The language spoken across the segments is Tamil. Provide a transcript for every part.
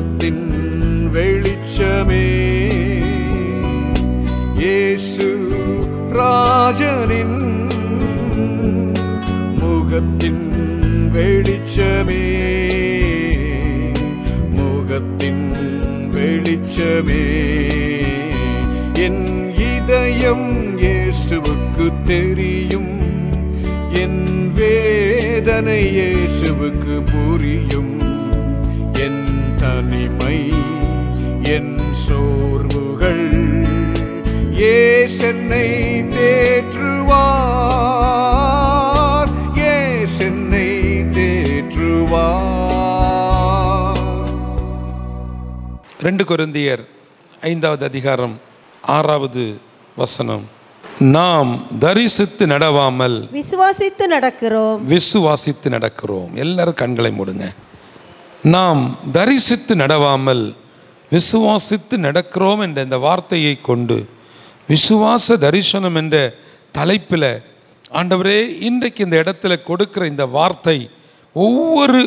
முகத்தின் வெளிச்சமே, இயேசு ராஜனின் முகத்தின் வெளிச்சமே, முகத்தின் வெளிச்சமே. என் இதயம் இயேசுவுக்கு தெரியும், என் வேதனை இயேசுவுக்கு புரியும். என் தனிமை, என் சோர்வுகள் இயேசென்னை தேற்றுவார், இயேசென்னை தேற்றுவார். 2 கொரிந்தியர் 5வது அதிகாரம் 6வது வசனம். நாம் தரிசித்து நடவாமல் விசுவாசித்து நடக்கிறோம். விசுவாசித்து நடக்கிறோம். எல்லாரும் கண்களை மூடுங்க. நாம் தரிசித்து நடவாமல் விசுவாசித்து நடக்கிறோம் என்ற இந்த வார்த்தையை கொண்டு விசுவாச தரிசனம் என்ற தலைப்பில் ஆண்டவரே இன்றைக்கு இந்த இடத்துல கொடுக்கிற இந்த வார்த்தை ஒவ்வொரு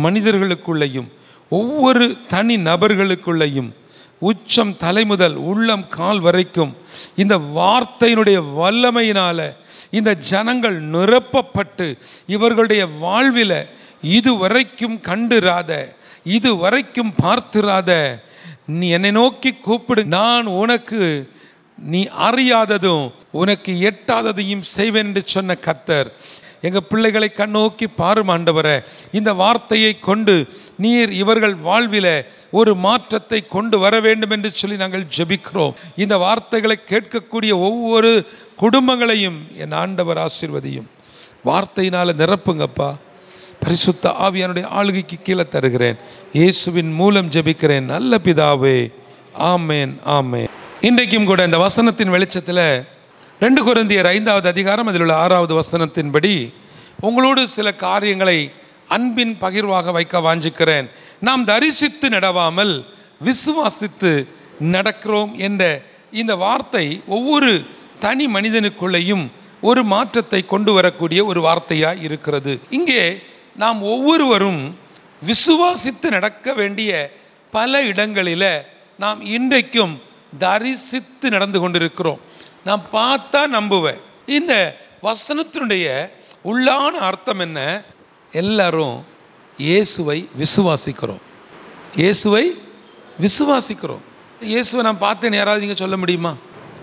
மனிதர்களுக்குள்ளேயும் ஒவ்வொரு தனி நபர்களுக்குள்ளேயும் உச்சம் தலை முதல் உள்ளம் கால் வரைக்கும் இந்த வார்த்தையினுடைய வல்லமையினால் இந்த ஜனங்கள் நிரப்பப்பட்டு இவர்களுடைய வாழ்வில் இதுவரைக்கும் கண்டிராத, இதுவரைக்கும் பார்த்திராத, நீ என்னை நோக்கி கூப்பிடு, நான் உனக்கு நீ அறியாததும் உனக்கு எட்டாததையும் செய்வேன் என்று சொன்ன கர்த்தர் எங்கள் பிள்ளைகளை கண்ணோக்கி பாரும் ஆண்டவரே. இந்த வார்த்தையை கொண்டு நீர் இவர்கள் வாழ்வில் ஒரு மாற்றத்தை கொண்டு வர வேண்டும் என்று சொல்லி நாங்கள் ஜெபிக்கிறோம். இந்த வார்த்தைகளை கேட்கக்கூடிய ஒவ்வொரு குடும்பங்களையும் என் ஆண்டவர் ஆசீர்வதியும். வார்த்தையினால் நிரப்புங்கப்பா. பரிசுத்த ஆவியானுடைய ஆளுகைக்கு கீழே தருகிறேன். இயேசுவின் மூலம் ஜெபிக்கிறேன் நல்ல பிதாவே, ஆமேன் ஆமேன். இன்றைக்கும் கூட இந்த வசனத்தின் வெளிச்சத்தில் 2 கொரிந்தியர் 5வது அதிகாரம் அதில் உள்ள 6வது வசனத்தின்படி உங்களோடு சில காரியங்களை அன்பின் பகிர்வாக வைக்க வாஞ்சிக்கிறேன். நாம் தரிசித்து நடவாமல் விசுவாசித்து நடக்கிறோம் என்ற இந்த வார்த்தை ஒவ்வொரு தனி மனிதனுக்குள்ளேயும் ஒரு மாற்றத்தை கொண்டு வரக்கூடிய ஒரு வார்த்தையாக இருக்கிறது. இங்கே நாம் ஒவ்வொருவரும் விசுவாசித்து நடக்க வேண்டிய பல இடங்களில் நாம் இன்றைக்கும் தரிசித்து நடந்து கொண்டிருக்கிறோம். நான் பார்த்தா நம்புவேன். இந்த வசனத்தினுடைய உள்ளான அர்த்தம் என்ன? எல்லாரும் இயேசுவை விசுவாசிக்கிறோம், இயேசுவை விசுவாசிக்கிறோம். இயேசுவை நான் பார்த்தேன்னு யாராவது நீங்கள் சொல்ல முடியுமா?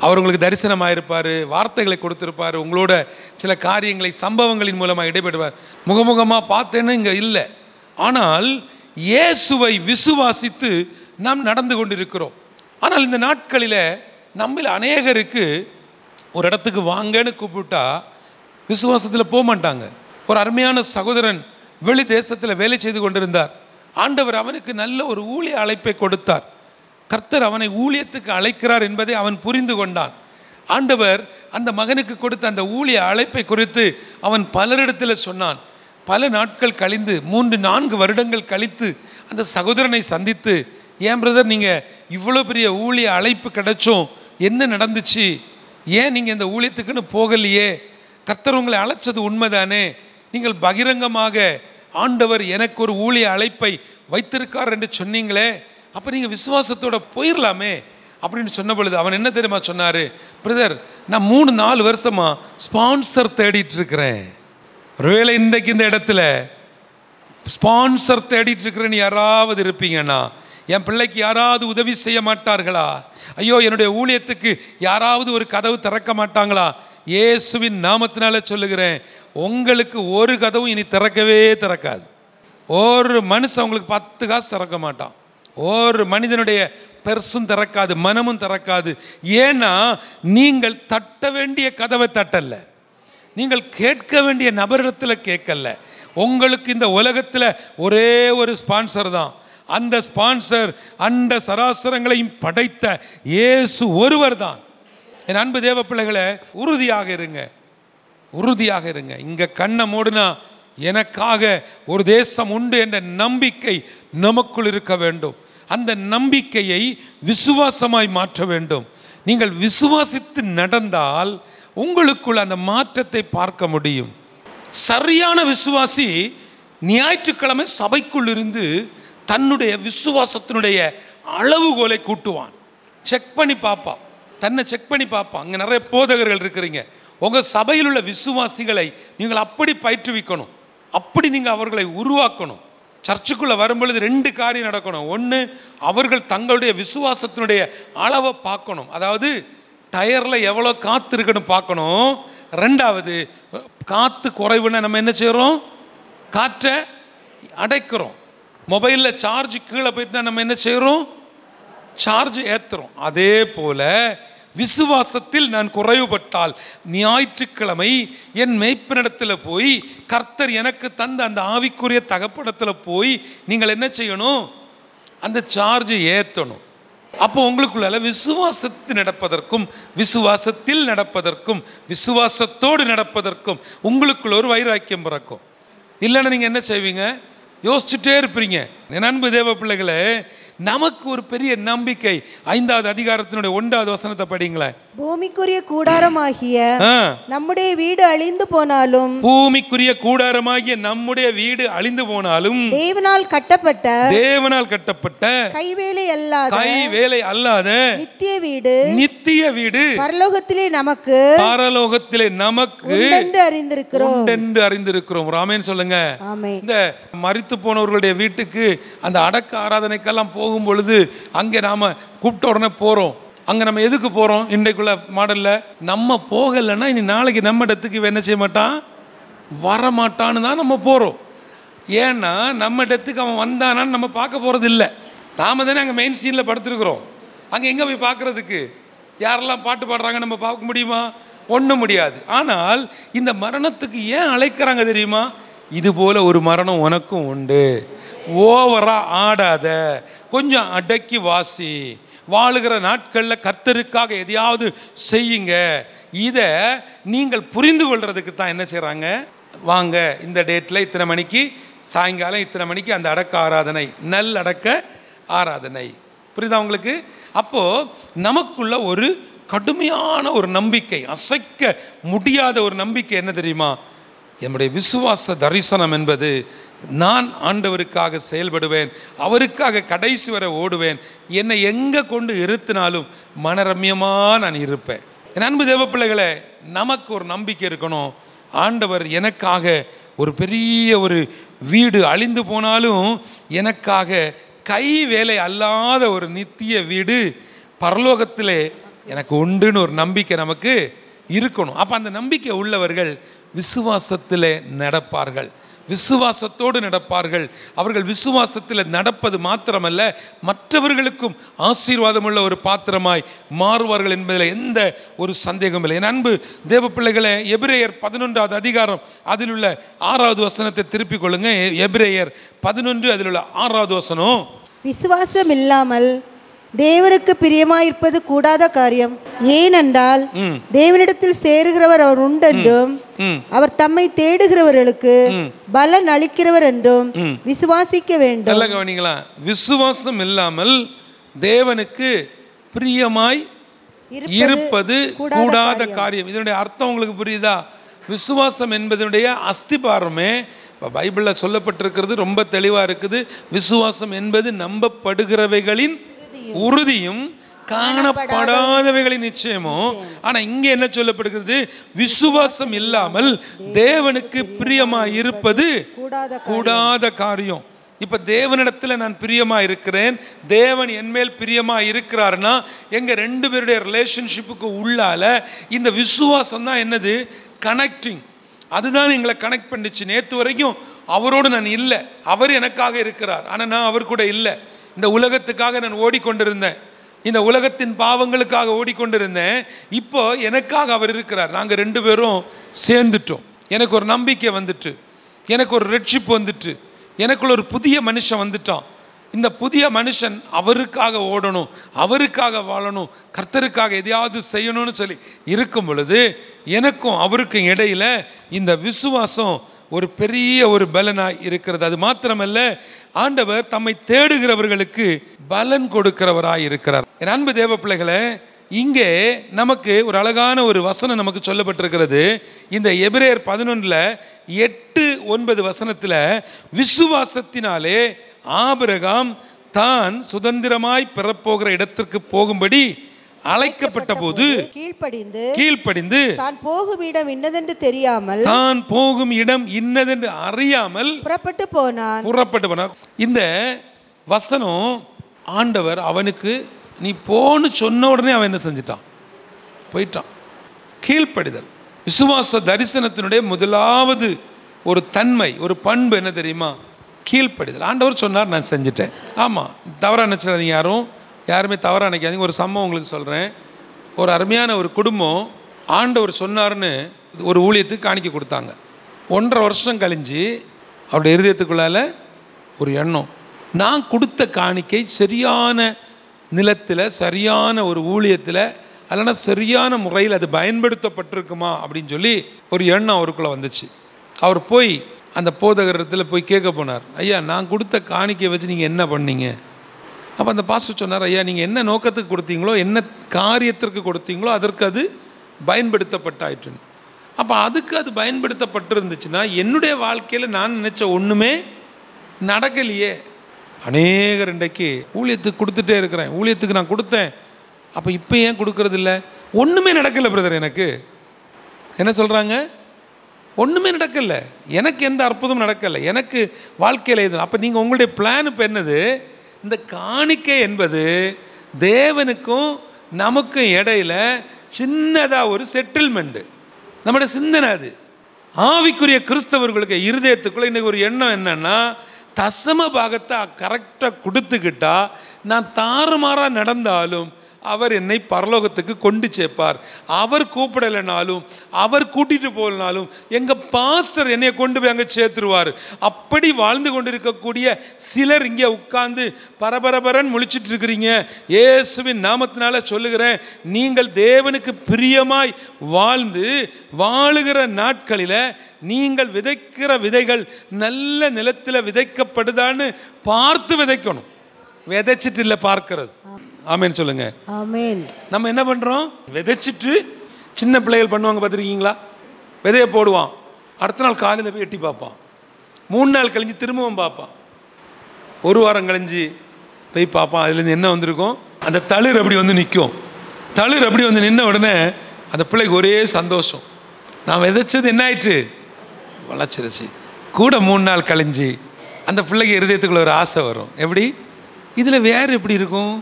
அவர் உங்களுக்கு தரிசனமாயிருப்பார், வார்த்தைகளை கொடுத்துருப்பார், உங்களோட சில காரியங்களை சம்பவங்களின் மூலமாக இடைபெறுவார். முகமுகமாக பார்த்தேன்னு இங்கே இல்லை. ஆனால் இயேசுவை விசுவாசித்து நாம் நடந்து கொண்டிருக்கிறோம். ஆனால் இந்த நாட்களில் நம்மள அநேகருக்கு ஒரு இடத்துக்கு வாங்கன்னு கூப்பிட்டா விசுவாசத்தில் போக மாட்டாங்க. ஒரு அருமையான சகோதரன் வெளி தேசத்தில் வேலை செய்து கொண்டிருந்தார். ஆண்டவர் அவனுக்கு நல்ல ஒரு ஊழிய அழைப்பை கொடுத்தார். கர்த்தர் அவனை ஊழியத்துக்கு அழைக்கிறார் என்பதை அவன் புரிந்து கொண்டான். ஆண்டவர் அந்த மகனுக்கு கொடுத்த அந்த ஊழிய அழைப்பை குறித்து அவன் பலரிடத்தில் சொன்னான். பல நாட்கள் கழிந்து 3-4 வருடங்கள் கழித்து அந்த சகோதரனை சந்தித்து, ஏன் பிரதர் நீங்கள் இவ்வளோ பெரிய ஊழிய அழைப்பு கிடைச்சோம், என்ன நடந்துச்சு, ஏன் நீங்கள் இந்த ஊழியத்துக்குன்னு போகலையே, கர்த்தர் உங்களை அழைச்சது உண்மைதானே, நீங்கள் பகிரங்கமாக ஆண்டவர் எனக்கு ஒரு ஊழிய அழைப்பை வைத்திருக்கார் என்று சொன்னீங்களே, அப்போ நீங்கள் விசுவாசத்தோடு போயிடலாமே அப்படின்னு சொன்ன பொழுது அவன் என்ன தெரியுமா சொன்னார்? பிரதர், நான் 3-4 வருஷமாக ஸ்பான்சர் தேடிட்டு இருக்கிறேன். ஒருவேளை இன்றைக்கு இந்த இடத்துல ஸ்பான்சர் தேடிட்டு இருக்கிறேன்னு யாராவது இருப்பீங்கன்னா, என் பிள்ளைக்கு யாராவது உதவி செய்ய மாட்டார்களா? ஐயோ, என்னுடைய ஊழியத்துக்கு யாராவது ஒரு கதவு திறக்க மாட்டாங்களா? இயேசுவின் நாமத்தினால சொல்லுகிறேன், உங்களுக்கு ஒரு கதவும் இனி திறக்கவே திறக்காது. ஒரு மனுஷன் உங்களுக்கு 10 காசு திறக்க மாட்டான். ஒரு மனிதனுடைய பெருசும் திறக்காது, மனமும் திறக்காது. ஏன்னா நீங்கள் தட்ட வேண்டிய கதவை தட்டல்ல, நீங்கள் கேட்க வேண்டிய நபரிடத்தில் கேட்கல. உங்களுக்கு இந்த உலகத்தில் ஒரே ஒரு ஸ்பான்சர் தான். அந்த ஸ்பான்சர் அண்ட சராசரங்களையும் படைத்த இயேசு ஒருவர் தான். என் அன்பு தேவ பிள்ளைகளை, உறுதியாக இருங்க, உறுதியாக இருங்க. இங்கே கண்ணை மூடுனா எனக்காக ஒரு தேசம் உண்டு என்ற நம்பிக்கை நமக்குள் இருக்க வேண்டும். அந்த நம்பிக்கையை விசுவாசமாய் மாற்ற வேண்டும். நீங்கள் விசுவாசித்து நடந்தால் உங்களுக்குள் அந்த மாற்றத்தை பார்க்க முடியும். சரியான விசுவாசி ஞாயிற்றுக்கிழமை சபைக்குள் இருந்து தன்னுடைய விசுவாசத்தினுடைய அளவுகோலை கூட்டுவான். செக் பண்ணி பார்ப்பான், தன்னை செக் பண்ணி பார்ப்பான். அங்கே நிறைய போதகர்கள் இருக்கிறீங்க. உங்கள் சபையில் உள்ள விசுவாசிகளை நீங்கள் அப்படி பயிற்றுவிக்கணும், அப்படி நீங்கள் அவர்களை உருவாக்கணும். சர்ச்சுக்குள்ளே வரும்பொழுது 2 காரியம் நடக்கணும். ஒன்று, அவர்கள் தங்களுடைய விசுவாசத்தினுடைய அளவை பார்க்கணும். அதாவது டயரில் எவ்வளோ காற்று இருக்குன்னு பார்க்கணும். 2வது, காற்று குறைவுன்னா நம்ம என்ன செய்கிறோம்? காற்றை அடைக்கிறோம். மொபைலில் சார்ஜ் கீழே போயிட்டுனா நம்ம என்ன செய்கிறோம்? சார்ஜ் ஏற்றுறோம். அதே போல் விசுவாசத்தில் நான் குறைவுபட்டால் ஞாயிற்றுக்கிழமை என் மேய்ப்பனிடத்தில் போய் கர்த்தர் எனக்கு தந்த அந்த ஆவிக்குரிய தகப்படத்தில் போய் நீங்கள் என்ன செய்யணும்? அந்த சார்ஜை ஏற்றணும். அப்போ உங்களுக்குள்ள விசுவாசத்தில் நடப்பதற்கும் விசுவாசத்தில் நடப்பதற்கும் விசுவாசத்தோடு நடப்பதற்கும் உங்களுக்குள்ள ஒரு வைராக்கியம் பிறக்கும். இல்லைன்னா நீங்கள் என்ன செய்வீங்க? யோசிச்சுட்டே இருப்பீங்க. என் அன்பு தேவ பிள்ளைகளே, நமக்கு ஒரு பெரிய நம்பிக்கை. 5வது அதிகாரத்தினுடைய 1வது வசனத்தை படிங்களேன். பூமிக்குரிய கூடாரமாகிய நம்முடைய வீடு அழிந்து போனாலும், பூமிக்குரிய கூடாரமாகிய நம்முடைய வீடு அழிந்து போனாலும், தேவனால் கட்டப்பட்ட கைவேலை அல்லாத நித்திய வீடு பரலோகத்திலே நமக்கு உண்டென்று அறிந்திருக்கிறோம். ராமேன் சொல்லுங்க. இந்த மரித்து போனவர்களுடைய வீட்டுக்கு அந்த அடக்க ஆராதனைக்கெல்லாம் போகும் பொழுது அங்கே நாம கூப்பிட்ட உடனே போறோம். அங்கே நம்ம எதுக்கு போகிறோம்? இன்றைக்குள்ள மாடலில் நம்ம போகலைன்னா இனி நாளைக்கு நம்ம இடத்துக்கு என்ன செய்ய மாட்டான், வரமாட்டான்னு தான் நம்ம போகிறோம். ஏன்னா நம்ம இடத்துக்கு அவன் வந்தானான்னு நம்ம பார்க்க போகிறது இல்லை. நாம் தானே அங்கே மெயின் சீனில் படுத்துருக்குறோம். அங்கே எங்கே போய் பார்க்குறதுக்கு? யாரெல்லாம் பாட்டு பாடுறாங்க நம்ம பார்க்க முடியுமா? ஒன்றும் முடியாது. ஆனால் இந்த மரணத்துக்கு ஏன் அழைக்கிறாங்க தெரியுமா? இது போல் ஒரு மரணம் உனக்கும் உண்டு. ஓவராக ஆடாத, கொஞ்சம் அடக்கி வாசி. வாழுகிற நாட்களில் கர்த்தருக்காக எதையாவது செய்யுங்க. இதை நீங்கள் புரிந்து கொள்றதுக்கு தான் என்ன செய்கிறாங்க? வாங்க, இந்த டேட்டில் இத்தனை மணிக்கு, சாயங்காலம் இத்தனை மணிக்கு அந்த அடக்க ஆராதனை, நல் அடக்க ஆராதனை. புரியுதா உங்களுக்கு? அப்போது நமக்குள்ள ஒரு கடுமையான ஒரு நம்பிக்கை, அசைக்க முடியாத ஒரு நம்பிக்கை என்ன தெரியுமா? என்னுடைய விசுவாச தரிசனம் என்பது நான் ஆண்டவருக்காக செயல்படுவேன், அவருக்காக கடைசி வரை ஓடுவேன். என்னை எங்கே கொண்டு இருத்தினாலும் மனரம்யமாக நான் இருப்பேன். என் அன்பு தேவ பிள்ளைகளே, நமக்கு ஒரு நம்பிக்கை இருக்கணும். ஆண்டவர் எனக்காக ஒரு பெரிய ஒரு வீடு அழிந்து போனாலும் எனக்காக கை வேலை அல்லாத ஒரு நித்திய வீடு பரலோகத்திலே எனக்கு உண்டுன்னு ஒரு நம்பிக்கை நமக்கு இருக்கணும். அப்போ அந்த நம்பிக்கை உள்ளவர்கள் விசுவாசத்தில் நடப்பார்கள், விசுவாசத்தோடு நடப்பார்கள். அவர்கள் விசுவாசத்தில் நடப்பது மாத்திரமல்ல, மற்றவர்களுக்கும் ஆசீர்வாதமுள்ள ஒரு பாத்திரமாய் மாறுவார்கள் என்பதில் எந்த ஒரு சந்தேகம் இல்லை. என் அன்பு தேவ பிள்ளைகளே, எபிரேயர் 11வது அதிகாரம் அதில் உள்ள 6வது வசனத்தை திருப்பிக் கொள்ளுங்க. எபிரேயர் 11 அதில் உள்ள 6வது வசனம். விசுவாசம் இல்லாமல் தேவனுக்கு பிரியமாயிருப்பது கூடாத காரியம். ஏனென்றால் தேவனிடத்தில் சேருகிறவர் அவர் உண்டென்றும் அவர் தம்மை தேடுகிறவர்களுக்கு பலன் அளிக்கிறவர் என்றும் விசுவாசிக்க வேண்டும். நல்ல கவனிங்களா, விசுவாசம் இல்லாமல் தேவனுக்கு பிரியமாய் இருப்பது கூடாத காரியம். இதனுடைய அர்த்தம் உங்களுக்கு புரியுதா? விசுவாசம் என்பதனுடைய அஸ்திபாரமே இப்போ பைபிளில் சொல்லப்பட்டிருக்கிறது ரொம்ப தெளிவாக இருக்குது. விசுவாசம் என்பது நம்பப்படுகிறவைகளின் உறுதியும் காணப்படாதவைகளின் நிச்சயமும். ஆனா இங்க என்ன சொல்லப்படுகிறது? விசுவாசம் இல்லாமல் தேவனுக்கு பிரியமாய் இருப்பது கூடாத காரியம். இப்ப தேவனிடத்துல நான் பிரியமா இருக்கிறேன், தேவன் என்மேல் பிரியமா இருக்கிறாருன்னா எங்க 2 பேருடைய ரிலேஷன்ஷிப்புக்கு உள்ளால இந்த விசுவாசம் தான் என்னது? கனெக்டிங். அதுதான் எங்களை கனெக்ட் பண்ணிச்சு. நேற்று வரைக்கும் அவரோடு நான் இல்லை, அவர் எனக்காக இருக்கிறார், ஆனால் நான் அவர் கூட இல்லை. இந்த உலகத்துக்காக நான் ஓடிக்கொண்டிருந்தேன், இந்த உலகத்தின் பாவங்களுக்காக ஓடிக்கொண்டிருந்தேன். இப்போ எனக்காக அவர் இருக்கிறார். நாங்கள் 2 பேரும் சேர்ந்துட்டோம். எனக்கு ஒரு நம்பிக்கை வந்துட்டு, எனக்கு ஒரு ரட்சிப்பு வந்துட்டு, எனக்குள்ள ஒரு புதிய மனுஷன் வந்துட்டான். இந்த புதிய மனுஷன் அவருக்காக ஓடணும், அவருக்காக வாழணும், கர்த்தருக்காக எதையாவது செய்யணும்னு சொல்லி இருக்கும் பொழுது எனக்கும் அவருக்கும் இடையில இந்த விசுவாசம் ஒரு பெரிய ஒரு பலனாய் இருக்கிறது. அது மாத்திரமல்ல, ஆண்டவர் தம்மை தேடுகிறவர்களுக்கு பலன் கொடுக்கிறவராய் இருக்கிறார். என் அன்பு தேவ பிள்ளைகளே, இங்கே நமக்கு ஒரு அழகான ஒரு வசனம் நமக்கு சொல்லப்பட்டிருக்கிறது. இந்த எபிரேயர் 11 8-9 வசனத்தில் விசுவாசத்தினாலே ஆபிரகாம் தான் சுதந்திரமாய் பெறப்போகிற இடத்திற்கு போகும்படி அழைக்கப்பட்ட போது கீழ்ப்படிந்து தான் போகும் இடம் இன்னதென்று அறியாமல் புறப்பட்டு போனான். இந்த வசனம் ஆண்டவர் அவனுக்கு நீ போன்னு சொன்ன உடனே அவன் என்ன செஞ்சிட்டான்? போயிட்டான். கீழ்ப்படிதல் விசுவாச தரிசனத்தினுடைய முதலாவது ஒரு தன்மை, ஒரு பண்பு என்ன தெரியுமா? கீழ்ப்படிதல். ஆண்டவர் சொன்னார், நான் செஞ்சுட்டேன். ஆமாம், தவறாக நினச்சிடாதீங்க, யாருமே தவறாக நினைக்காதீங்க. ஒரு சம்பவம் உங்களுக்கு சொல்கிறேன். ஒரு அருமையான ஒரு குடும்பம் ஆண்டவர் சொன்னார்னு ஒரு ஊழியத்துக்கு காணிக்க கொடுத்தாங்க. 1.5 வருஷம் கழிஞ்சு அவருடைய இருதயத்துக்குள்ளால் ஒரு எண்ணம், நான் கொடுத்த காணிக்கை சரியான நிலத்தில், சரியான ஒரு ஊழியத்தில், இல்லைன்னா சரியான முறையில் அது பயன்படுத்தப்பட்டிருக்குமா அப்படின்னு சொல்லி ஒரு எண்ணம் அவருக்குள்ளே வந்துச்சு. அவர் போய் அந்த போதகரத்தில் போய் கேட்க போனார், ஐயா நான் கொடுத்த காணிக்கையை வச்சு நீங்கள் என்ன பண்ணீங்க? அப்போ அந்த பாஸ்டர் சொன்னார், ஐயா நீங்கள் என்ன நோக்கத்துக்கு கொடுத்தீங்களோ, என்ன காரியத்திற்கு கொடுத்தீங்களோ அதற்கு அது பயன்படுத்தப்பட்டாயிற்றுன்னு. அப்போ அதுக்கு அது பயன்படுத்தப்பட்டிருந்துச்சுன்னா என்னுடைய வாழ்க்கையில் நான் நினச்ச ஒன்றுமே நடக்கலையே. அநேகர் இன்றைக்கு ஊழியத்துக்கு கொடுத்துட்டே இருக்கிறேன், ஊழியத்துக்கு நான் கொடுத்தேன், அப்போ இப்போ ஏன் கொடுக்கறதில்ல? ஒன்றுமே நடக்கலை பிரதர். எனக்கு என்ன சொல்கிறாங்க? ஒன்றுமே நடக்கலை, எனக்கு எந்த அற்புதமும் நடக்கலை, எனக்கு வாழ்க்கையில் எது. அப்போ நீங்கள் உங்களுடைய பிளான் இப்போ என்னது? இந்த காணிக்கை என்பது தேவனுக்கும் நமக்கும் இடையில சின்னதாக ஒரு செட்டில்மெண்ட்டு, நம்முடைய சிந்தனை. அது ஆவிக்குரிய கிறிஸ்தவர்களுக்கு இருதயத்துக்குள்ளே இன்றைக்கி ஒரு எண்ணம் என்னன்னா, தசம பாகத்தை கரெக்டாக கொடுத்துக்கிட்டா நான் தாறுமாறாக நடந்தாலும் அவர் என்னை பரலோகத்துக்கு கொண்டு சேர்ப்பார். அவர் கூப்பிடலைனாலும், அவர் கூட்டிகிட்டு போகலனாலும் எங்கள் பாஸ்டர் என்னை கொண்டு போய் அங்கே சேர்த்துருவார். அப்படி வாழ்ந்து கொண்டு இருக்கக்கூடிய சிலர் இங்கே உட்கார்ந்து பரபரபரன்னு முழிச்சிட்டு இருக்கிறீங்க. இயேசுவின் நாமத்தினால சொல்லுகிறேன், நீங்கள் தேவனுக்கு பிரியமாய் வாழ்ந்து வாழுகிற நாட்களில் நீங்கள் விதைக்கிற விதைகள் நல்ல நிலத்தில் விதைக்கப்படுதான்னு பார்த்து விதைக்கணும். விதைச்சிட்டு இல்லை, பார்க்கிறது. ஆமேன் சொல்லுங்க. ஆமேன். நம்ம என்ன பண்றோம்? விதைச்சிட்டு, சின்ன பிள்ளைகள் பண்ணுவாங்க பார்த்துருக்கீங்களா? விதைய போடுவான், அடுத்த நாள் காலையில் போய் எட்டி பார்ப்பான், 3 நாள் கழிஞ்சு திரும்பவும் பார்ப்பான், 1 வாரம் கழிஞ்சு போய் பார்ப்பான், அதுலேருந்து என்ன வந்திருக்கும்? அந்த தளிர் அப்படி வந்து நிற்கும். தளிர் அப்படி வந்து நின்ன உடனே அந்த பிள்ளைக்கு ஒரே சந்தோஷம், நான் விதைச்சது என்ன ஆயிட்டு வளர்ச்சிருச்சு. கூட 3 நாள் கழிஞ்சு அந்த பிள்ளைக்கு இருதயத்துக்குள்ள ஒரு ஆசை வரும். எப்படி? இதில் வேறு எப்படி இருக்கும்?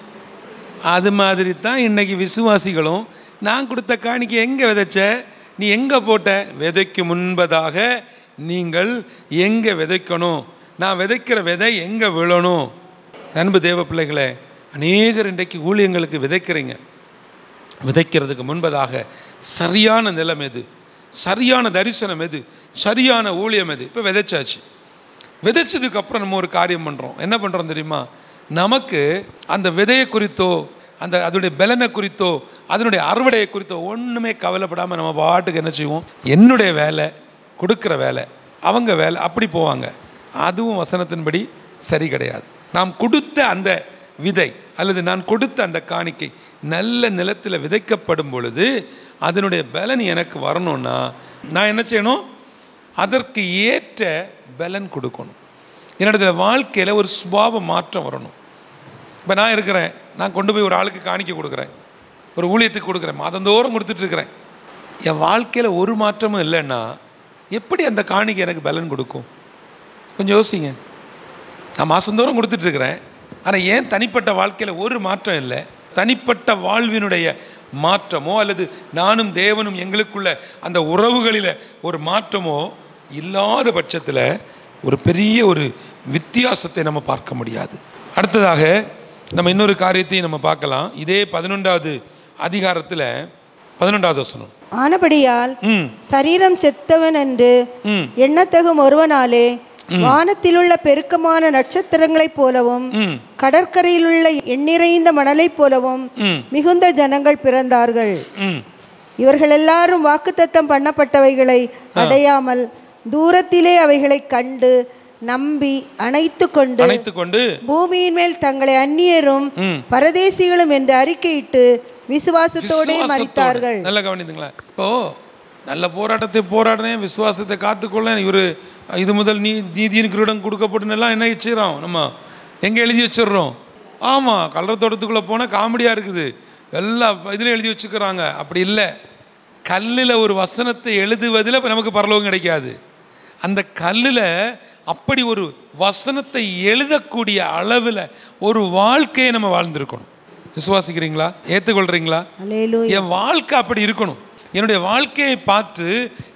அது மாதிரி தான் இன்றைக்கி விசுவாசிகளும், நான் கொடுத்த காணிக்கை எங்கே விதைச்ச, நீ எங்கே போட்ட? விதைக்கு முன்பதாக நீங்கள் எங்கே விதைக்கணும், நான் விதைக்கிற விதை எங்கே விழணும். அன்பு தேவ பிள்ளைகளே, அநேகர் இன்றைக்கு ஊழியங்களுக்கு விதைக்கிறீங்க. விதைக்கிறதுக்கு முன்பதாக சரியான நிலம் எது, சரியான தரிசனம் எது, சரியான ஊழியம் எது? இப்போ விதைச்சாச்சு. விதைச்சதுக்கப்புறம் நம்ம ஒரு காரியம் பண்ணுறோம். என்ன பண்ணுறோம் தெரியுமா? நமக்கு அந்த விதையை குறித்தோ, அதனுடைய பலனை குறித்தோ, அதனுடைய அறுவடையை குறித்தோ ஒன்றுமே கவலைப்படாமல் நம்ம பாட்டுக்கு என்ன செய்வோம்? என்னுடைய வேலை, கொடுக்குற வேலை, அவங்க வேலை, அப்படி போவாங்க. அதுவும் வசனத்தின்படி சரி கிடையாது. நாம் கொடுத்த அந்த விதை அல்லது நான் கொடுத்த அந்த காணிக்கை நல்ல நிலத்தில் விதைக்கப்படும் பொழுது அதனுடைய பலன் எனக்கு வரணும்னா நான் என்ன செய்யணும்? அதற்கு ஏற்ற பலன் கொடுக்கணும். என்னோட வாழ்க்கையில் ஒரு சுபாவ மாற்றம் வரணும். இப்போ நான் இருக்கிறேன், நான் கொண்டு போய் ஒரு ஆளுக்கு காணிக்க கொடுக்குறேன், ஒரு ஊழியத்துக்கு கொடுக்குறேன், மாதந்தோறும் கொடுத்துட்ருக்கிறேன். என் வாழ்க்கையில் ஒரு மாற்றமும் இல்லைன்னா எப்படி அந்த காணிக்கை எனக்கு பலன் கொடுக்கும்? கொஞ்சம் யோசிங்க. நான் மாதந்தோறும் கொடுத்துட்ருக்கிறேன், ஆனால் ஏன் தனிப்பட்ட வாழ்க்கையில் ஒரு மாற்றம் இல்லை? தனிப்பட்ட வாழ்வினுடைய மாற்றமோ அல்லது நானும் தேவனும் எங்களுக்குள்ள அந்த உறவுகளில் ஒரு மாற்றமோ இல்லாத பட்சத்தில் ஒரு பெரிய ஒரு வித்தியாசத்தை நம்ம பார்க்க முடியாது. அடுத்ததாக நம்ம இன்னொரு காரியத்தையும் நம்ம பார்க்கலாம். இதே 11வது அதிகாரத்தில் 11வது வசனம், ஆனபடியால் சரீரம் செத்தவன் என்று எண்ணத்தகும் ஒருவனாலே வானத்திலுள்ள பெருக்கமான நட்சத்திரங்களைப் போலவும் கடற்கரையிலுள்ள எண்ணிறைந்த மணலைப் போலவும் மிகுந்த ஜனங்கள் பிறந்தார்கள். இவர்கள் எல்லாரும் வாக்குத்தத்தம் பண்ணப்பட்டவைகளை அடையாமல் தூரத்திலே அவைகளை கண்டு நம்பி அணைத்து கொண்டு பூமியின் மேல் தங்களை அந்நியரும் பரதேசிகளும் என்று அறிக்கையிட்டு விசுவாசத்தோடு மரித்தார்கள். நல்ல கவனித்துங்களா? இப்போ நல்ல போராட்டத்தை போராடினேன், விசுவாசத்தை காத்துக்கொள்ள, இவர் இது முதல் நீதியின் கிரீடம் கொடுக்கப்பட்டுலாம் என்ன செய்கிறோம்? நம்ம எங்கே எழுதி வச்சிடுறோம். ஆமாம், கலர் தோட்டத்துக்குள்ளே போனால் காமெடியாக இருக்குது, எல்லா இதுலையும் எழுதி வச்சுக்கிறாங்க. அப்படி இல்லை. கல்லில் ஒரு வசனத்தை எழுதுவதில் நமக்கு பரலோகம் கிடைக்காது. அந்த கல்லில் அப்படி ஒரு வசனத்தை எழுதக்கூடிய அளவில் ஒரு வாழ்க்கையை நம்ம வாழ்ந்திருக்கணும். விசுவாசிக்கிறீங்களா? ஏற்றுக்கொள்கிறீங்களா? என் வாழ்க்கை அப்படி இருக்கணும். என்னுடைய வாழ்க்கையை பார்த்து,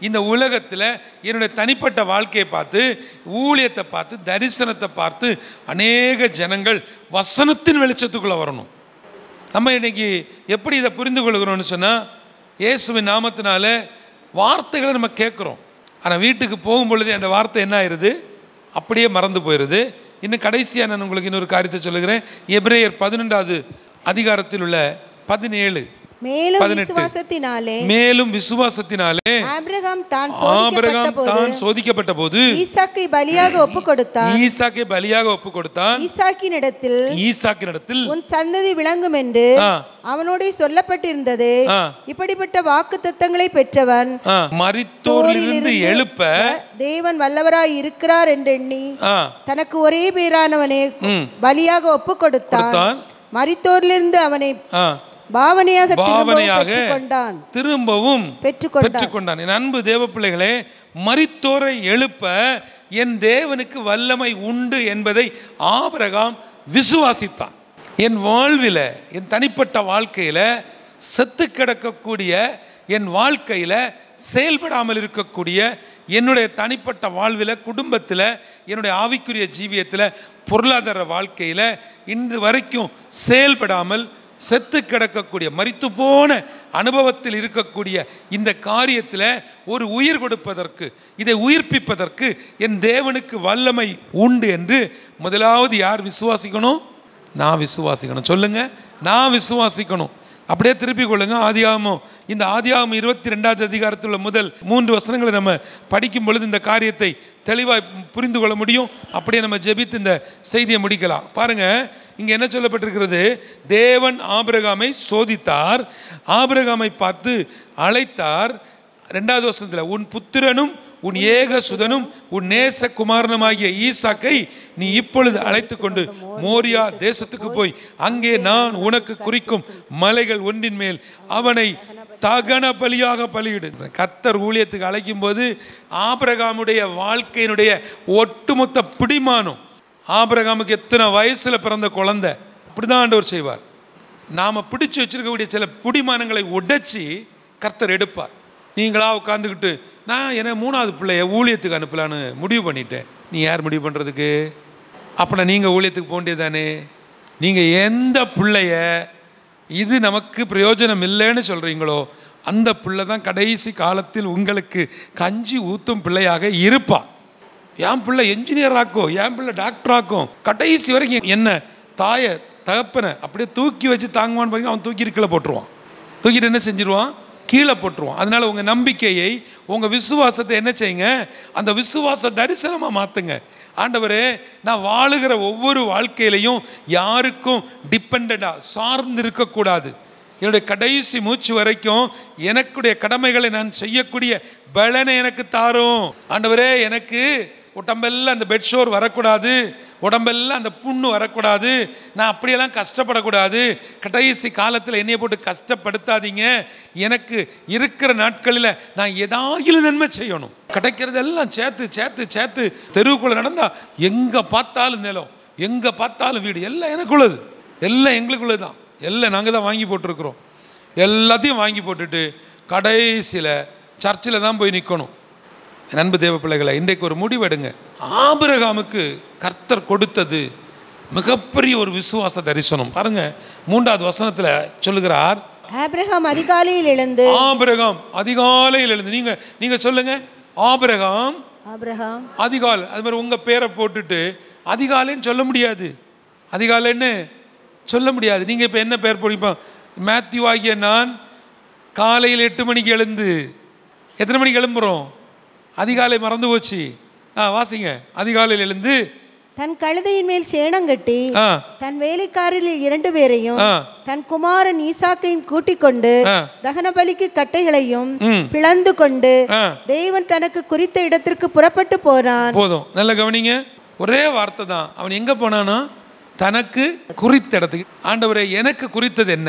இந்த உலகத்தில் என்னுடைய தனிப்பட்ட வாழ்க்கையை பார்த்து, ஊழியத்தை பார்த்து, தரிசனத்தை பார்த்து அநேக ஜனங்கள் வசனத்தின் வெளிச்சத்துக்குள்ளே வரணும். நம்ம இன்னைக்கு எப்படி இதை புரிந்து கொள்கிறோம்னு சொன்னால், இயேசுவின் நாமத்தினால வார்த்தைகளை நம்ம கேட்குறோம். ஆனால் வீட்டுக்கு போகும்பொழுதே அந்த வார்த்தை என்ன ஆயிடுது? அப்படியே மறந்து போயிடுது. இன்னும் கடைசியாக நான் உங்களுக்கு இன்னொரு காரியத்தை சொல்லுகிறேன். எபிரேயர் 11வது அதிகாரத்தில் உள்ள 17 மேலும் விசுவாசத்தினாலே ஆபிரகாம் தான் சோதிக்கப்பட்ட போது ஈசாக்கை பலியாக ஒப்பு கொடுத்தான். ஈசாக்கினிடத்தில் உன் சந்ததி விளங்கும் என்று அவனோட சொல்லப்பட்டிருந்தது. இப்படிப்பட்ட வாக்குத்தத்தங்களை பெற்றவன் மரித்தோரிலிருந்து எழுப்ப தேவன் வல்லவராய் இருக்கிறார் என்று எண்ணி தனக்கு ஒரே பேரானவனை பலியாக ஒப்பு கொடுத்தான். மரித்தோரிலிருந்து அவனை பாவனையாக திரும்பவும் பெற்றுக்கொண்டான். என் அன்பு தேவ பிள்ளைகளே, மரித்தோரை எழுப்ப என் தேவனுக்கு வல்லமை உண்டு என்பதை ஆபிரகாம் விசுவாசித்தான். என் வாழ்வில், என் தனிப்பட்ட வாழ்க்கையில் செத்து கிடக்கக்கூடிய என் வாழ்க்கையில் செயல்படாமல் இருக்கக்கூடிய என்னுடைய தனிப்பட்ட வாழ்வில், குடும்பத்தில், என்னுடைய ஆவிக்குரிய ஜீவியத்தில், பொருளாதார வாழ்க்கையில் இன்று வரைக்கும் செயல்படாமல் செத்து கிடக்கக்கூடிய, மரித்து போன அனுபவத்தில் இருக்கக்கூடிய இந்த காரியத்தில் ஒரு உயிர் கொடுப்பதற்கு, இதை உயிர்ப்பிப்பதற்கு என் தேவனுக்கு வல்லமை உண்டு என்று முதலாவது யார் விசுவாசிக்கணும்? நான் விசுவாசிக்கணும். சொல்லுங்க, நான் விசுவாசிக்கணும். அப்படியே திருப்பிக் கொள்ளுங்க. ஆதியாகமம், இந்த ஆதியாகமம் 22வது அதிகாரத்தில் உள்ள முதல் 3 வசனங்களை நம்ம படிக்கும் பொழுது இந்த காரியத்தை தெளிவாக புரிந்து கொள்ள முடியும். அப்படியே நம்ம ஜெபித்து இந்த செய்தியை முடிக்கலாம். பாருங்க, இங்கே என்ன சொல்லப்பட்டிருக்கிறது? தேவன் ஆபிரகாமை சோதித்தார், ஆபிரகாமை பார்த்து அழைத்தார். 2வது வசனத்தில், உன் புத்திரனும் உன் ஏக சுதனும் உன் நேச குமாரனுமாகிய ஈசாக்கை நீ இப்பொழுது அழைத்து கொண்டு மோரியா தேசத்துக்கு போய் அங்கே நான் உனக்கு குறிக்கும் மலைகள் ஒன்றின் மேல் அவனை தகன பலியாக பலியிடு. கர்த்தர் ஊழியத்துக்கு அழைக்கும் போது ஆபிரகாமுடைய வாழ்க்கையினுடைய ஒட்டுமொத்த பிடிமானம், ஆபிரகாமுக்கு எத்தனை வயசில் பிறந்த குழந்தை, அப்படிதான் ஆண்டவர் செய்வார். நாம் பிடிச்சி வச்சிருக்கக்கூடிய சில பிடிமானங்களை உடைச்சி கர்த்தர் எடுப்பார். நீங்களா உட்காந்துக்கிட்டு நான் என்ன 3வது பிள்ளைய ஊழியத்துக்கு அனுப்பலான்னு முடிவு பண்ணிட்டேன். நீ யார் முடிவு பண்ணுறதுக்கு? அப்படின்னா நீங்கள் ஊழியத்துக்கு போண்டியது தானே. நீங்கள் எந்த பிள்ளைய இது நமக்கு பிரயோஜனம் இல்லைன்னு சொல்கிறீங்களோ அந்த பிள்ளை தான் கடைசி காலத்தில் உங்களுக்கு கஞ்சி ஊற்றும் பிள்ளையாக இருப்பான். என் பிள்ளை என்ஜினியர் ஆக்கும், என் பிள்ளை டாக்டர் ஆக்கும், கடைசி வரைக்கும் என்ன தாயை தகப்பனை அப்படியே தூக்கி வச்சு தாங்குவான்னு பாருங்க, அவன் தூக்கிட்டு கீழே போட்டுருவான். தூக்கிட்டு என்ன செஞ்சிருவான்? கீழே போட்டுருவான். அதனால் உங்கள் நம்பிக்கையை, உங்கள் விசுவாசத்தை என்ன செய்யுங்க? அந்த விசுவாச தரிசனமாக மாற்றுங்க. ஆண்டவரே, நான் வாழுகிற ஒவ்வொரு வாழ்க்கையிலையும் யாருக்கும் டிபெண்டாக சார்ந்து இருக்கக்கூடாது. என்னுடைய கடைசி மூச்சு வரைக்கும் எனக்குடைய கடமைகளை நான் செய்யக்கூடிய பலனை எனக்கு தாரும். ஆண்டவரே, எனக்கு உடம்பெல்லாம் அந்த பெட்ஷோர் வரக்கூடாது, உடம்பெல்லாம் அந்த புண்ணு வரக்கூடாது, நான் அப்படியெல்லாம் கஷ்டப்படக்கூடாது. கடைசி காலத்தில் என்னையை போட்டு கஷ்டப்படுத்தாதீங்க. எனக்கு இருக்கிற நாட்களில் நான் ஏதாயிலும் நன்மை செய்யணும். கிடைக்கிறதெல்லாம் சேர்த்து சேர்த்து சேர்த்து தெருவுக்குள்ளே நடந்தால் எங்கே பார்த்தாலும் நிலம், எங்கே பார்த்தாலும் வீடு, எல்லாம் எனக்குள்ளது, எல்லாம் எங்களுக்குள்ளது தான். எல்லாம் நாங்கள் தான் வாங்கி போட்டிருக்கிறோம். எல்லாத்தையும் வாங்கி போட்டுட்டு கடைசியில் சர்ச்சில் தான் போய் நிற்கணும். என் அன்பு தேவ பிள்ளைகளை, இன்றைக்கு ஒரு முடிவெடுங்க. ஆபிரகாமுக்கு கர்த்தர் கொடுத்தது மிகப்பெரிய ஒரு விசுவாச தரிசனம். பாருங்க, 3வது வசனத்தில் சொல்லுகிறார், ஆபிரகாம் அதிகாலையில் எழுந்து. ஆபிரகாம் அதிகாலையில் எழுந்து. நீங்க சொல்லுங்க, ஆபிரகாம் அதிகாலை. அது மாதிரி உங்க பேரை போட்டுட்டு அதிகாலைன்னு சொல்ல முடியாது, அதிகாலைன்னு சொல்ல முடியாது. நீங்க இப்ப என்ன பேர் போடுப்போம்? மேத்யூ ஆகிய நான் காலையில் 8 மணிக்கு எழுந்து. எத்தனை மணிக்கு எழும்புறோம்? அதிகாலை மறந்து போச்சு. வாசிங்க. அதிகாலையில் எழுந்து தன் கழுதையின் மேல் சேணங்கட்டி தன் வேலைக்காரரில் 2 பேரையும் தன் குமாரன் ஈசாக்கையும் கூட்டிக் கொண்டு தகன பலிக்கு கட்டைகளையும் பிளந்து கொண்டு தேவன் தனக்கு குறித்த இடத்திற்கு புறப்பட்டு போனான். போதும், நல்ல கவனிங்க. ஒரே வார்த்தை தான். அவன் எங்க போனானா? தனக்கு குறித்த இடத்துக்கு. ஆண்டவரே எனக்கு குறித்தது என்ன?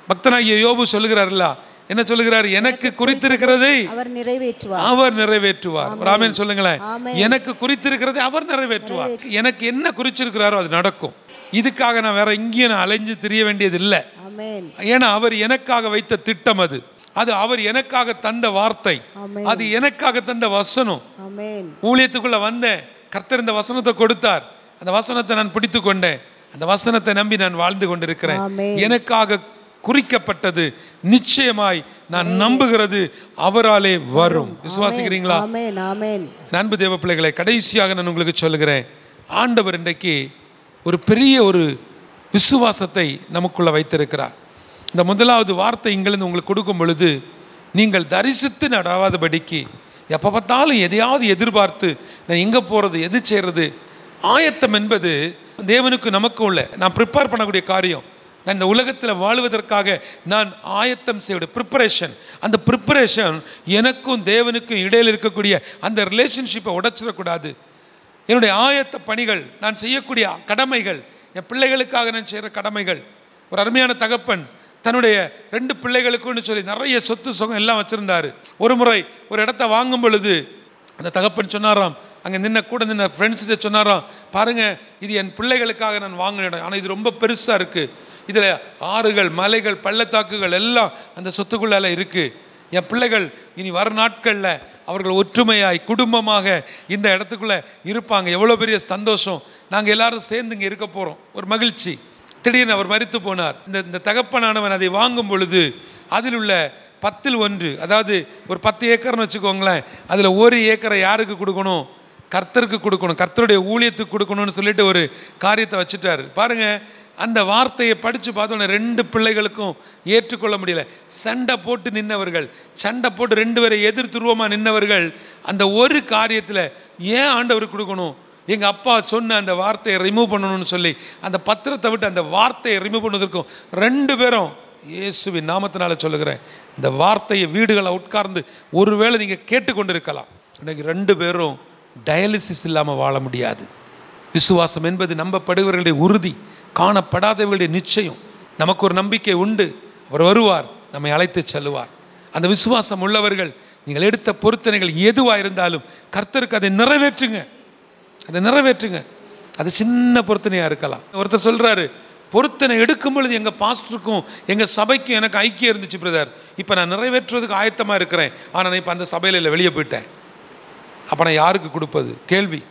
பக்தனாகிய யோபு சொல்லுகிறார்ல, என்ன சொல்லுகிறார்? எனக்கு குறித்திருக்கிறதை அவர் நிறைவேற்றுவார். ஆமென் சொல்லுங்களேன். எனக்கு குறித்திருக்கிறதை அவர் நிறைவேற்றுவார். எனக்கு என்ன குறிச்சிருக்கிறாரோ அது நடக்கும். இதுக்காக நான் வேற எங்கேயும் நான் அலைஞ்சு திரிய வேண்டியது இல்லை. ஏன்னா அவர் எனக்காக வைத்த திட்டம் அது. அது அவர் எனக்காக தந்த வார்த்தை, அது எனக்காக தந்த வசனம். ஊழியத்துக்குள்ள வந்தேன், கர்த்தர் இந்த வசனத்தை கொடுத்தார், அந்த வசனத்தை நான் பிடித்து கொண்டேன், அந்த வசனத்தை நம்பி நான் வாழ்ந்து கொண்டிருக்கிறேன். எனக்காக குறிக்கப்பட்டது நிச்சயமாய் நான் நம்புகிறது அவராலே வரும். விசுவாசிக்கிறீங்களா? அன்பு தேவ பிள்ளைகளை, கடைசியாக நான் உங்களுக்கு சொல்லுகிறேன், ஆண்டவர் இன்றைக்கு ஒரு பெரிய ஒரு விசுவாசத்தை நமக்குள்ள வைத்திருக்கிறார். இந்த முதலாவது வார்த்தை இங்கிருந்து உங்களுக்கு கொடுக்கும் பொழுது, நீங்கள் தரிசித்து நடாதபடிக்கு எப்போ பார்த்தாலும் எதையாவது எதிர்பார்த்து நான் எங்கே போகிறது, எது செய்கிறது. ஆயத்தம் என்பது தேவனுக்கு நமக்கும் உள்ள நான் ப்ரிப்பேர் பண்ணக்கூடிய காரியம். நான் இந்த உலகத்தில் வாழ்வதற்காக நான் ஆயத்தம் செய்ய ப்ரிப்பரேஷன். அந்த ப்ரிப்பரேஷன் எனக்கும் தேவனுக்கும் இடையில் இருக்கக்கூடிய அந்த ரிலேஷன்ஷிப்பை உடைச்சிடக்கூடாது. என்னுடைய ஆயத்த பணிகள், நான் செய்யக்கூடிய கடமைகள், என் பிள்ளைகளுக்காக நான் செய்கிற கடமைகள். ஒரு அருமையான தகப்பன் தன்னுடைய 2 பிள்ளைகளுக்குன்னு சொல்லி நிறைய சொத்து சுகம் எல்லாம் வச்சுருந்தார். ஒரு முறை ஒரு இடத்த வாங்கும் பொழுது அந்த தகப்பன் சொன்னாராம், அங்கே கூட நின்ன ஃப்ரெண்ட்ஸ்கிட்ட சொன்னாராம், பாருங்கள் இது என் பிள்ளைகளுக்காக நான் வாங்கின இடம், ஆனால் இது ரொம்ப பெருசாக இருக்குது, இதில் ஆறுகள் மலைகள் பள்ளத்தாக்குகள் எல்லாம் அந்த சொத்துக்குள்ளால இருக்குது. என் பிள்ளைகள் இனி வர நாட்களில் அவர்கள் ஒற்றுமையாய் குடும்பமாக இந்த இடத்துக்குள்ளே இருப்பாங்க. எவ்வளோ பெரிய சந்தோஷம், நாங்கள் எல்லாரும் சேர்ந்து இங்கே இருக்க போகிறோம், ஒரு மகிழ்ச்சி. திடீர்னு அவர் மரித்து போனார். இந்த தகப்பனானவன் அதை வாங்கும் பொழுது அதில் உள்ள 10ல் 1, அதாவது ஒரு 10 ஏக்கர்னு வச்சுக்கோங்களேன், அதில் 1 ஏக்கரை யாருக்கு கொடுக்கணும்? கர்த்தருக்கு கொடுக்கணும், கர்த்தருடைய ஊழியத்துக்கு கொடுக்கணும்னு சொல்லிட்டு ஒரு காரியத்தை வச்சுட்டார். பாருங்கள், அந்த வார்த்தையை படித்து பார்த்தோன்னே 2 பிள்ளைகளுக்கும் ஏற்றுக்கொள்ள முடியல. சண்டை போட்டு நின்னவர்கள், சண்டை போட்டு 2 பேரை எதிர்த்துருவமாக நின்னவர்கள் அந்த ஒரு காரியத்தில் ஏன் ஆண்டவருக்கு கொடுக்கணும், எங்கள் அப்பா சொன்ன அந்த வார்த்தையை ரிமூவ் பண்ணணும்னு சொல்லி அந்த பத்திரத்தை விட்டு அந்த வார்த்தையை ரிமூவ் பண்ணதற்கும் 2 பேரும் இயேசுவின் நாமத்தினால சொல்லுகிறேன், இந்த வார்த்தையை வீடுகளை உட்கார்ந்து ஒருவேளை நீங்கள் கேட்டுக்கொண்டு இருக்கலாம். இன்றைக்கி 2 பேரும் டயாலிசிஸ் இல்லாமல் வாழ முடியாது. விசுவாசம் என்பது நம்பப்படுபவர்களுடைய உறுதி, காணப்படாதவர்களுடைய நிச்சயம். நமக்கு ஒரு நம்பிக்கை உண்டு, அவர் வருவார், நம்மை அழைத்து செல்லுவார். அந்த விசுவாசம் உள்ளவர்கள் நீங்கள் எடுத்த பொருத்தனைகள் எதுவாக இருந்தாலும் கர்த்தருக்கு அதை நிறைவேற்றுங்க, அதை நிறைவேற்றுங்க. அது சின்ன பொருத்தனையாக இருக்கலாம். ஒருத்தர் சொல்கிறாரு, பொருத்தனை எடுக்கும் பொழுது எங்கள் பாஸ்டருக்கும் எங்கள் சபைக்கும் எனக்கு ஐக்கியம் இருந்துச்சு பிரதர், இப்போ நான் நிறைவேற்றுவதுக்கு ஆயத்தமாக இருக்கிறேன், ஆனால் நான் இப்போ அந்த சபையில் இல்லை, வெளியே போயிட்டேன். அப்போ நான் யாருக்கு கொடுப்பது? கேள்வி.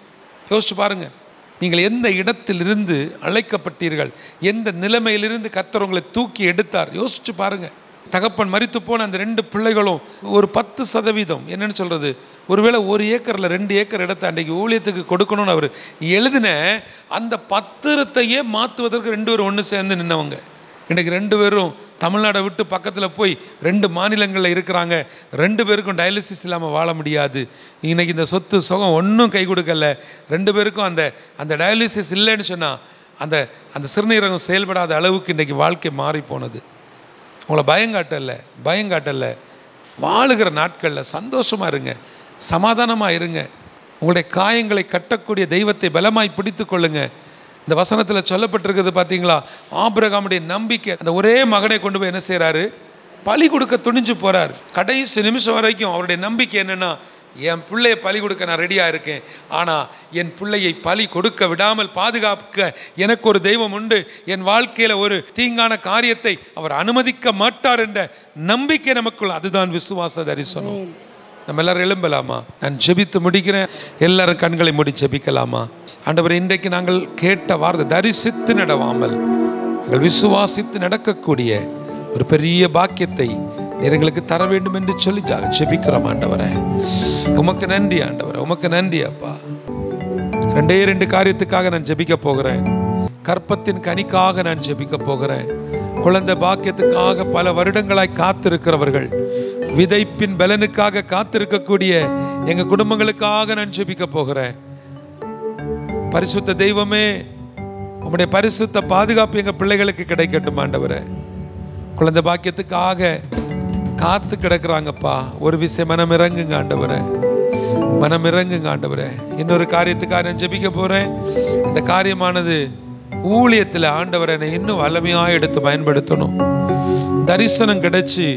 யோசிச்சு பாருங்கள், நீங்கள் எந்த இடத்திலிருந்து அழைக்கப்பட்டீர்கள், எந்த நிலைமையிலிருந்து கர்த்தர் உங்களை தூக்கி எடுத்தார், யோசிச்சு பாருங்கள். தகப்பன் மரித்து போன அந்த 2 பிள்ளைகளும் ஒரு 10% என்னென்னு சொல்கிறது, ஒருவேளை 1 ஏக்கரில் 2 ஏக்கர் இடத்தை அன்றைக்கு ஊழியத்துக்கு கொடுக்கணும்னு அவர் எழுதின அந்த பத்திரத்தையே மாற்றுவதற்கு 2 பேரும் ஒன்று சேர்ந்து நின்னவங்க. இன்றைக்கு 2 பேரும் தமிழ்நாடை விட்டு பக்கத்தில் போய் 2 மாநிலங்களில் இருக்கிறாங்க. 2 பேருக்கும் டயாலிசிஸ் இல்லாமல் வாழ முடியாது. இன்றைக்கி இந்த சொத்து சுகம் ஒன்றும் கை கொடுக்கல. 2 பேருக்கும் அந்த டயாலிசிஸ் இல்லைன்னு சொன்னால் அந்த சிறுநீரகம் செயல்படாத அளவுக்கு இன்றைக்கி வாழ்க்கை மாறி போனது. உங்களை பயங்காட்டல. வாழுகிற நாட்களில் சந்தோஷமாக இருங்க, சமாதானமாக இருங்க. உங்களுடைய காயங்களை கட்டக்கூடிய தெய்வத்தை பலமாய் பிடித்து கொள்ளுங்க. இந்த வசனத்தில் சொல்லப்பட்டிருக்கிறது பார்த்தீங்களா, ஆபிரகாமுடைய நம்பிக்கை, அந்த ஒரே மகனை கொண்டு போய் என்ன செய்கிறாரு, பலி கொடுக்க துணிஞ்சு போகிறார். கடைசி நிமிஷம் வரைக்கும் அவருடைய நம்பிக்கை என்னென்னா, என் பிள்ளையை பலி கொடுக்க நான் ரெடியாக இருக்கேன், ஆனால் என் பிள்ளையை பலி கொடுக்க விடாமல் பாதுகாக்க எனக்கு ஒரு தெய்வம் உண்டு, என் வாழ்க்கையில் ஒரு தீங்கான காரியத்தை அவர் அனுமதிக்க மாட்டார் என்ற நம்பிக்கை நமக்குள்ள, அதுதான் விசுவாச தரிசனம். நம்ம எல்லாரும் எழும்பலாமா? நான் ஜெபித்து முடிக்கிறேன். எல்லாரும் கண்களை மூடி ஜெபிக்கலாமா? ஆண்டவரே, இன்றைக்கு நாங்கள் கேட்ட வார்த்தை தரிசித்து நடவாமல் நாங்கள் விசுவாசித்து நடக்கக்கூடிய ஒரு பெரிய பாக்கியத்தை எங்களுக்கு தர வேண்டும் என்று சொல்லி ஜெபிக்கிறோம். ஆண்டவரே, உமக்கு நன்றி. ஆண்டவரே, உமக்கு நன்றி அப்பா. 2 காரியத்துக்காக நான் ஜெபிக்க போகிறேன். கற்பத்தின் கனிக்காக நான் ஜெபிக்க போகிறேன். குழந்தை பாக்கியத்துக்காக பல வருடங்களாய் காத்திருக்கிறவர்கள், விதைப்பின் பலனுக்காக காத்திருக்கக்கூடிய எங்க குடும்பங்களுக்காக நான் ஜெபிக்க போகிறேன். பரிசுத்த தெய்வமே, உம்முடைய பரிசுத்த பாதுகாப்பு எங்க பிள்ளைகளுக்கு கிடைக்கட்டும். ஆண்டவரே, குழந்தை பாக்கியத்துக்காக காத்து கிடக்குறாங்கப்பா, ஒரு விஷயம் மனம் இறங்குங்க ஆண்டவரே, மனம் இறங்குங்க ஆண்டவரே. இன்னொரு காரியத்துக்காக நான் ஜெபிக்க போறேன். இந்த காரியமானது ஊழியத்தில் ஆண்டவர் என்னை இன்னும் வல்லமையாக எடுத்து பயன்படுத்தணும். தரிசனம் கிடைச்சி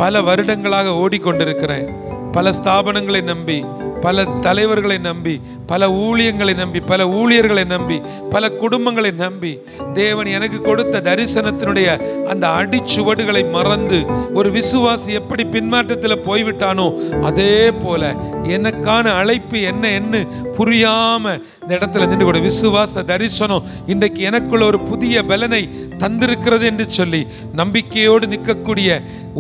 பல வருடங்களாக ஓடிக்கொண்டிருக்கிறேன். பல ஸ்தாபனங்களை நம்பி, பல தலைவர்களை நம்பி, பல ஊழியங்களை நம்பி, பல ஊழியர்களை நம்பி, பல குடும்பங்களை நம்பி, தேவன் எனக்கு கொடுத்த தரிசனத்தினுடைய அந்த அடிச்சுவடுகளை மறந்து ஒரு விசுவாசி எப்படி பின்மாற்றத்தில் போய்விட்டானோ அதே போல எனக்கான அழைப்பு என்ன புரியாம இந்த இடத்துல நின்று கூட விசுவாச தரிசனம் இன்றைக்கு எனக்குள்ள ஒரு புதிய பலனை தந்திருக்கிறது என்று சொல்லி நம்பிக்கையோடு நிற்கக்கூடிய,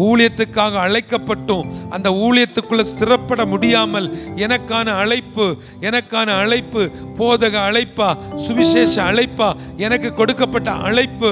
ஊழியத்துக்காக அழைக்கப்பட்டும் அந்த ஊழியத்துக்குள்ள ஸ்திரப்பட முடியாமல் எனக்கான அழைப்பு போதக அழைப்பா, சுவிசேஷ அழைப்பா, எனக்கு கொடுக்கப்பட்ட அழைப்பு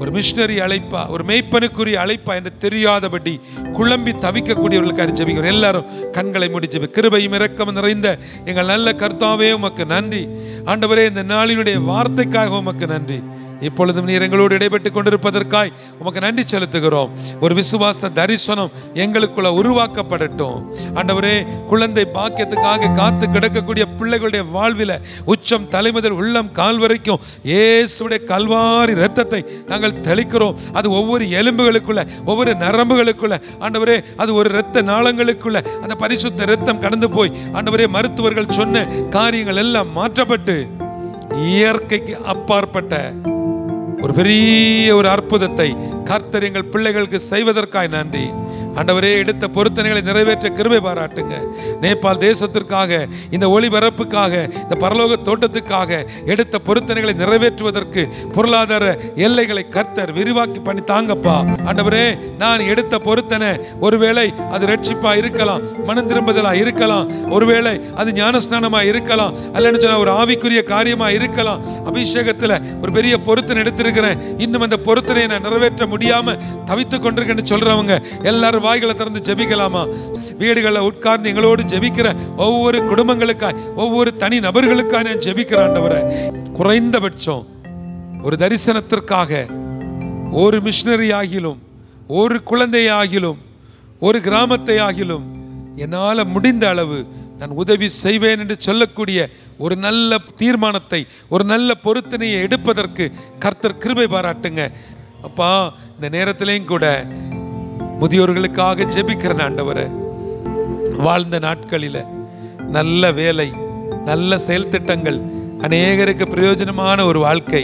ஒரு மிஷனரி அழைப்பா, ஒரு மேய்ப்பனுக்குரிய அழைப்பா என்று தெரியாதபடி குழம்பி தவிக்கக்கூடியவர்களுக்காக ஜெபிக்கிறோம். எல்லாரும் கண்களை மூடி ஜெபி. கிருபையும் இரக்கமும் நிறைந்த எங்கள் நல்ல கர்த்தாவே உமக்கு நன்றி ஆண்டவரே. இந்த நாளினுடைய வார்த்தைக்காக உமக்கு நன்றி. இப்பொழுதும் நீர் எங்களோடு இடைபெட்டு கொண்டிருப்பதற்காய் உமக்கு நன்றி செலுத்துகிறோம். ஒரு விசுவாச தரிசனம் எங்களுக்குள்ள உருவாக்கப்படட்டும் ஆண்டவரே. குழந்தை பாக்கியத்துக்காக காத்து கிடக்கக்கூடிய பிள்ளைகளுடைய வாழ்வில் உச்சம் தலைமுதல் உள்ளம் கால் வரைக்கும் இயேசுடைய கல்வாரி இரத்தத்தை நாங்கள் தெளிக்கிறோம். அது ஒவ்வொரு எலும்புகளுக்குள்ள, ஒவ்வொரு நரம்புகளுக்குள்ள ஆண்டவரே, அது ஒரு இரத்த நாளங்களுக்குள்ள அந்த பரிசுத்த இரத்தம் கடந்து போய் ஆண்டவரே மருத்துவர்கள் சொன்ன காரியங்கள் எல்லாம் மாற்றப்பட்டு இயற்கைக்கு அப்பாற்பட்ட ஒரு பெரிய ஒரு அற்புதத்தை கர்த்தர் எங்கள் பிள்ளைகளுக்கு செய்வதற்காய் நன்றி ஆண்டவரே. எடுத்த பொருத்தனைகளை நிறைவேற்ற கிருபை பாராட்டுங்க. நேபாள் தேசத்திற்காக, இந்த ஒளிபரப்புக்காக, இந்த பரலோக தோட்டத்துக்காக எடுத்த பொருத்தனைகளை நிறைவேற்றுவதற்கு பொருளாதார எல்லைகளை கர்த்தர் விரிவாக்கி பண்ணி தாங்கப்பா ஆண்டவரே. நான் எடுத்த பொருத்தனை ஒருவேளை அது ரட்சிப்பா இருக்கலாம், மனம் திரும்புதலா இருக்கலாம், ஒருவேளை அது ஞானஸ்நானமா இருக்கலாம், அல்லன்னு சொன்னா ஒரு ஆவிக்குரிய காரியமா இருக்கலாம். அபிஷேகத்துல ஒரு பெரிய பொருத்தனை எடுத்திருக்கிறேன், இன்னும் அந்த பொருத்தனையை நான் நிறைவேற்ற முடியாம தவித்துக் கொண்டிருக்கேன்னு சொல்றவங்க எல்லாரும் வாய்களை திறந்து ஜெபிக்கலாமா? வீடுகளில் உட்கார்ந்து எங்களோடு ஜெபிக்கிற ஒவ்வொரு குடும்பங்களுக்காய், ஒவ்வொரு தனி நபர்களுக்காக நான் ஜெபிக்கிறேன் ஆண்டவரே. குறைந்தபட்சம் ஒரு தரிசனத்திற்காக ஒரு மிஷனரி ஆகிலும், ஒரு குழந்தை ஆகிலும், ஒரு கிராமத்தை ஆகிலும் என்னால் முடிந்த அளவு நான் உதவி செய்வேன் என்று சொல்லக்கூடிய ஒரு நல்ல தீர்மானத்தை, ஒரு நல்ல பொருத்தனையை எடுப்பதற்கு கர்த்தர் கிருபை பாராட்டுங்க அப்பா. இந்த நேரத்திலையும் கூட முதியோர்களுக்காக ஜெபிக்கிறேன் ஆண்டவரே. வாழ்ந்த நாட்களில் நல்ல வேலை, நல்ல செயல் திட்டங்கள், அநேகருக்கு பிரயோஜனமான ஒரு வாழ்க்கை,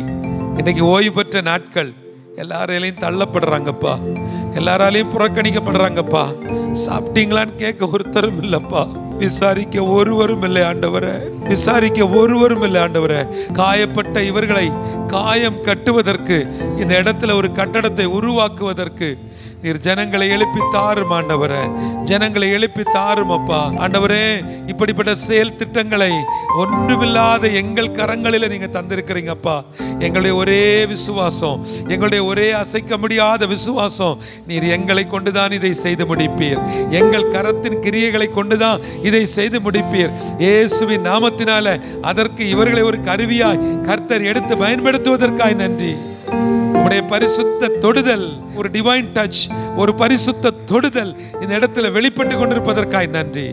இன்னைக்கு ஓய்வு பெற்ற நாட்கள் எல்லாராலையும் தள்ளப்படுறாங்கப்பா, எல்லாராலையும் புறக்கணிக்கப்படுறாங்கப்பா. சாப்பிட்டீங்களான்னு கேட்க ஒருத்தரும் இல்லப்பா, விசாரிக்க ஒருவரும் இல்லை ஆண்டவரே, விசாரிக்க ஒருவரும் இல்லை ஆண்டவரே. காயப்பட்ட இவர்களை காயம் கட்டுவதற்கு, இந்த இடத்துல ஒரு கட்டடத்தை உருவாக்குவதற்கு நீர் ஜனங்களை எழுப்பி தாரும் ஆண்டவரே, ஜனங்களை எழுப்பி தாரும் அப்பா ஆண்டவரே. இப்படிப்பட்ட செயல் திட்டங்களை ஒன்றுமில்லாத எங்கள் கரங்களில் நீங்க தந்திருக்கிறீங்கப்பா. எங்களுடைய ஒரே விசுவாசம், எங்களுடைய ஒரே அசைக்க முடியாத விசுவாசம், நீர் எங்களை கொண்டுதான் இதை செய்து முடிப்பீர், எங்கள் கரத்தின் கிரியைகளை கொண்டுதான் இதை செய்து முடிப்பீர். இயேசுவின் நாமத்தினால அதற்கு இவர்களை ஒரு கருவியாய் கர்த்தர் எடுத்து பயன்படுத்துவதற்காய் நன்றி. உம்முடைய பரிசுத்த தொடுதல், ஒரு டிவைன் டச், ஒரு பரிசுத்த தொடுதல் இந்த இடத்துல வெளிப்பட்டு கொண்டிருப்பதற்காய் நன்றி.